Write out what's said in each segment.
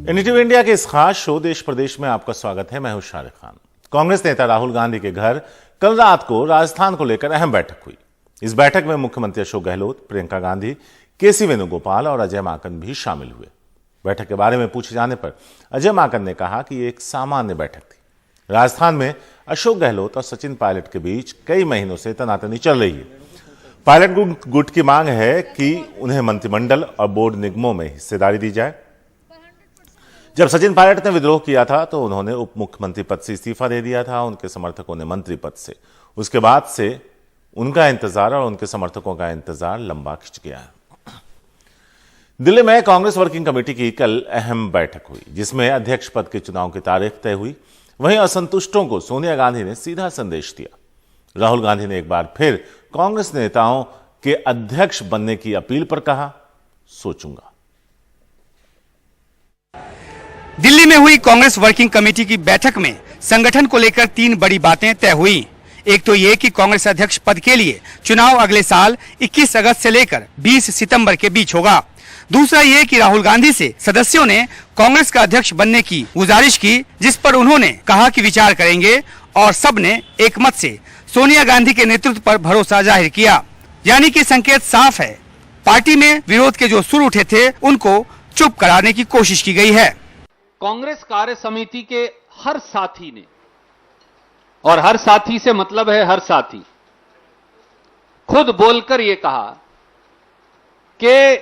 NDTV India के इस खास शो देश प्रदेश में आपका स्वागत है। मैं हूं शाहरुख खान। कांग्रेस नेता राहुल गांधी के घर कल रात को राजस्थान को लेकर अहम बैठक हुई। इस बैठक में मुख्यमंत्री अशोक गहलोत, प्रियंका गांधी, केसी वेणुगोपाल और अजय माकन भी शामिल हुए। बैठक के बारे में पूछे जाने पर अजय माकन ने कहा कि एक सामान्य बैठक थी। राजस्थान में अशोक गहलोत और सचिन पायलट के बीच कई महीनों से तनातनी चल रही है। पायलट गुट की मांग है कि उन्हें मंत्रिमंडल और बोर्ड निगमों में हिस्सेदारी दी जाए। जब सचिन पायलट ने विद्रोह किया था तो उन्होंने उप मुख्यमंत्री पद से इस्तीफा दे दिया था। उनके समर्थकों ने मंत्री पद से, उसके बाद से उनका इंतजार और उनके समर्थकों का इंतजार लंबा खिंच गया है। दिल्ली में कांग्रेस वर्किंग कमेटी की कल अहम बैठक हुई, जिसमें अध्यक्ष पद के चुनाव की तारीख तय हुई। वहीं असंतुष्टों को सोनिया गांधी ने सीधा संदेश दिया। राहुल गांधी ने एक बार फिर कांग्रेस नेताओं के अध्यक्ष बनने की अपील पर कहा, सोचूंगा। दिल्ली में हुई कांग्रेस वर्किंग कमेटी की बैठक में संगठन को लेकर 3 बड़ी बातें तय हुई। एक तो ये कि कांग्रेस अध्यक्ष पद के लिए चुनाव अगले साल 21 अगस्त से लेकर 20 सितंबर के बीच होगा। दूसरा ये कि राहुल गांधी से सदस्यों ने कांग्रेस का अध्यक्ष बनने की गुजारिश की, जिस पर उन्होंने कहा कि विचार करेंगे, और सबने एक मत से सोनिया गांधी के नेतृत्व पर भरोसा जाहिर किया। यानी कि संकेत साफ है, पार्टी में विरोध के जो सुर उठे थे उनको चुप कराने की कोशिश की गई है। कांग्रेस कार्य समिति के हर साथी ने, और हर साथी से मतलब है हर साथी, खुद बोलकर यह कहा कि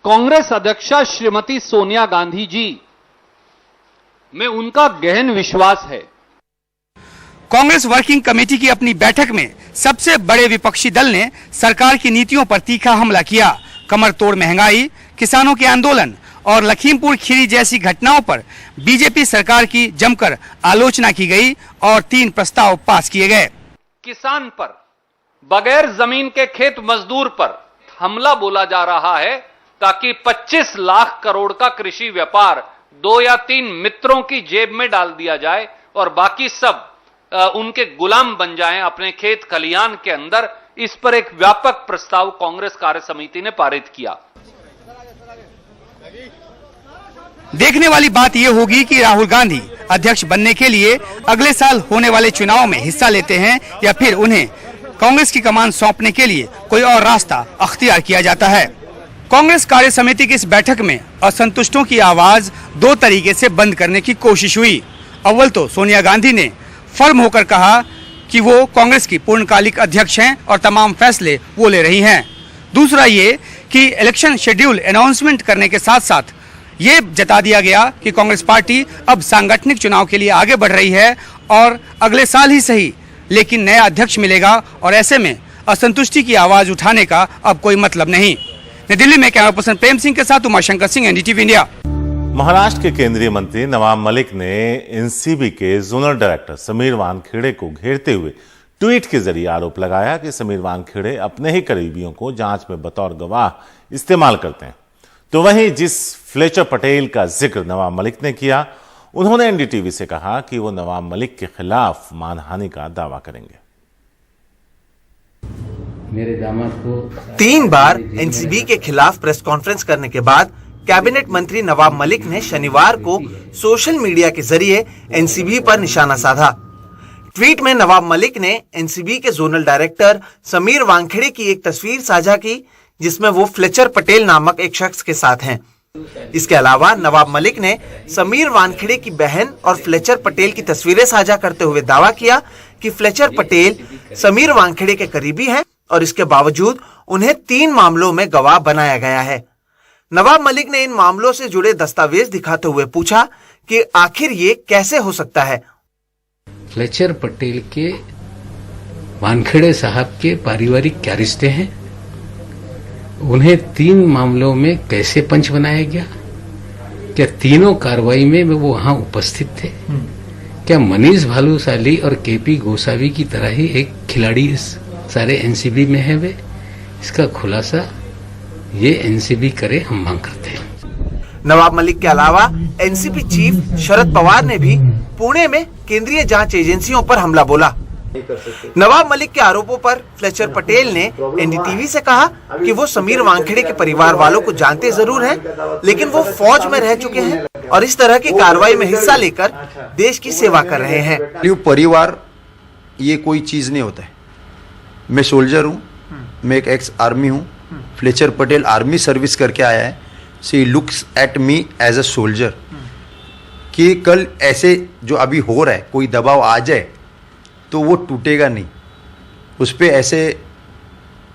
कांग्रेस अध्यक्षा श्रीमती सोनिया गांधी जी में उनका गहन विश्वास है। कांग्रेस वर्किंग कमेटी की अपनी बैठक में सबसे बड़े विपक्षी दल ने सरकार की नीतियों पर तीखा हमला किया। कमर तोड़ महंगाई, किसानों के आंदोलन और लखीमपुर खीरी जैसी घटनाओं पर बीजेपी सरकार की जमकर आलोचना की गई और 3 प्रस्ताव पास किए गए। किसान पर, बगैर जमीन के खेत मजदूर पर हमला बोला जा रहा है ताकि 25 लाख करोड़ का कृषि व्यापार 2 या 3 मित्रों की जेब में डाल दिया जाए और बाकी सब उनके गुलाम बन जाएं अपने खेत खलियान के अंदर। इस पर एक व्यापक प्रस्ताव कांग्रेस कार्य समिति ने पारित किया। देखने वाली बात यह होगी कि राहुल गांधी अध्यक्ष बनने के लिए अगले साल होने वाले चुनाव में हिस्सा लेते हैं या फिर उन्हें कांग्रेस की कमान सौंपने के लिए कोई और रास्ता अख्तियार किया जाता है। कांग्रेस कार्य समिति की इस बैठक में असंतुष्टों की आवाज 2 तरीके से बंद करने की कोशिश हुई। अव्वल तो सोनिया गांधी ने फर्म होकर कहा कि वो कांग्रेस की पूर्णकालिक अध्यक्ष हैं और तमाम फैसले वो ले रही हैं। दूसरा ये कि इलेक्शन शेड्यूल अनाउंसमेंट करने के साथ साथ ये जता दिया गया कि कांग्रेस पार्टी अब सांगठनिक चुनाव के लिए आगे बढ़ रही है और अगले साल ही सही लेकिन नया अध्यक्ष मिलेगा, और ऐसे में असंतुष्टि की आवाज उठाने का अब कोई मतलब नहीं। नई दिल्ली में कैमरा पर्सन प्रेम सिंह के साथ उमाशंकर सिंह, एनडीटीवी इंडिया। महाराष्ट्र के केंद्रीय मंत्री नवाब मलिक ने एनसीबी के जोनल डायरेक्टर समीर वानखेड़े को घेरते हुए ट्वीट के जरिए आरोप लगाया कि समीर वानखेड़े अपने ही करीबियों को जांच में बतौर गवाह इस्तेमाल करते हैं। तो वहीं जिस फ्लेचर पटेल का जिक्र नवाब मलिक ने किया, उन्होंने एनडीटीवी से कहा कि वो नवाब मलिक के खिलाफ मानहानि का दावा करेंगे। मेरे दामाद को 3 बार एनसीबी के खिलाफ प्रेस कॉन्फ्रेंस करने के बाद कैबिनेट मंत्री नवाब मलिक ने शनिवार को सोशल मीडिया के जरिए एनसीबी पर निशाना साधा। ट्वीट में नवाब मलिक ने एनसीबी के जोनल डायरेक्टर समीर वानखेड़े की एक तस्वीर साझा की, जिसमें वो फ्लेचर पटेल नामक एक शख्स के साथ हैं। इसके अलावा नवाब मलिक ने समीर वानखेड़े की बहन और फ्लेचर पटेल की तस्वीरें साझा करते हुए दावा किया कि फ्लेचर पटेल समीर वानखेड़े के करीबी हैं और इसके बावजूद उन्हें 3 मामलों में गवाह बनाया गया है। नवाब मलिक ने इन मामलों से जुड़े दस्तावेज दिखाते हुए पूछा कि आखिर ये कैसे हो सकता है। फ्लेचर पटेल के वानखेड़े साहब के पारिवारिक क्या रिश्ते हैं, उन्हें 3 मामलों में कैसे पंच बनाया गया, क्या तीनों कार्रवाई में वो वहां उपस्थित थे, क्या मनीष भालूशाली और केपी गोसावी की तरह ही एक खिलाड़ी इस सारे एनसीबी में है वे, इसका खुलासा ये एनसीबी करे, हम मांग करते हैं। नवाब मलिक के अलावा एनसीपी चीफ शरद पवार ने भी पुणे में केंद्रीय जांच एजेंसियों पर हमला बोला। नवाब मलिक के आरोपों पर फ्लेचर पटेल ने एनडीटीवी से कहा कि वो समीर वानखेड़े के परिवार वालों को जानते जरूर हैं, लेकिन वो फौज में रह चुके हैं और इस तरह की कार्रवाई में हिस्सा लेकर देश की सेवा कर रहे हैं। परिवार ये कोई चीज नहीं होता है। मैं सोल्जर हूँ, मैं एक एक्स आर्मी हूँ। फ्लेचर पटेल आर्मी सर्विस करके आया है, so he looks at me as a soldier कि कल ऐसे जो अभी हो रहा है कोई दबाव आ जाए तो वो टूटेगा नहीं, उस पर ऐसे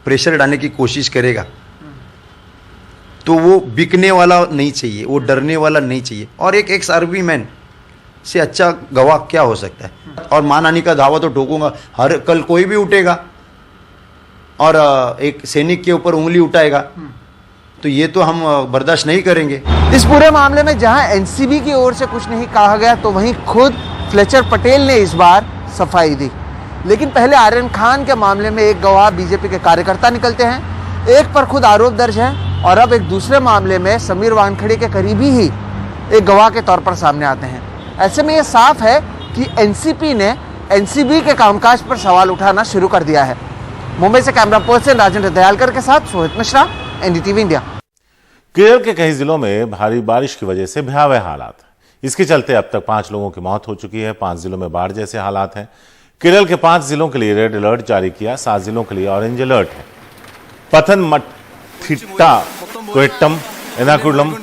प्रेशर डालने की कोशिश करेगा तो वो बिकने वाला नहीं चाहिए, वो डरने वाला नहीं चाहिए। और एक एक्स आर्मी मैन से अच्छा गवाह क्या हो सकता है। और मानहानि का दावा तो ठोकूंगा, हर कल कोई भी उठेगा और एक सैनिक के ऊपर उंगली उठाएगा तो ये तो हम बर्दाश्त नहीं करेंगे। इस पूरे मामले में जहां एनसीबी की ओर से कुछ नहीं कहा गया तो वहीं खुद फ्लेचर पटेल ने इस बार सफाई दी। लेकिन पहले आर्यन खान के मामले में एक गवाह बीजेपी के कार्यकर्ता निकलते हैं, एक पर खुद आरोप दर्ज है और अब एक दूसरे मामले में समीर वानखेड़े के करीबी ही एक गवाह के तौर पर सामने आते हैं। ऐसे में यह साफ है कि एनसीपी ने एनसीबी के कामकाज पर सवाल उठाना शुरू कर दिया है। मुंबई से कैमरा पर्सन राजेंद्र दयालकर के साथ सोहित मिश्रा, एनडीटीवी इंडिया। केरल के कई जिलों में भारी बारिश की वजह से भयावह हालात हैं। इसके चलते अब तक 5 लोगों की मौत हो चुकी है। 5 जिलों में बाढ़ जैसे हालात हैं। केरल के 5 जिलों के लिए रेड अलर्ट जारी किया, 7 जिलों के लिए ऑरेंज अलर्ट है। पथनमथिट्टा, कोट्टम, एर्नाकुलम,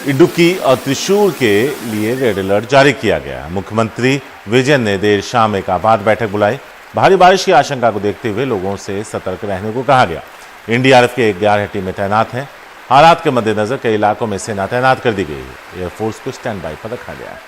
इडुक्की और त्रिशूर के लिए रेड अलर्ट जारी किया गया है। मुख्यमंत्री विजयन ने देर शाम एक आपात बैठक बुलाई। भारी बारिश की आशंका को देखते हुए लोगों से सतर्क रहने को कहा गया। एनडीआरएफ के 11 टीमें तैनात हैं। हालात के मद्देनजर कई इलाकों में सेना तैनात कर दी गई है। एयरफोर्स को स्टैंड बाई पर रखा गया है।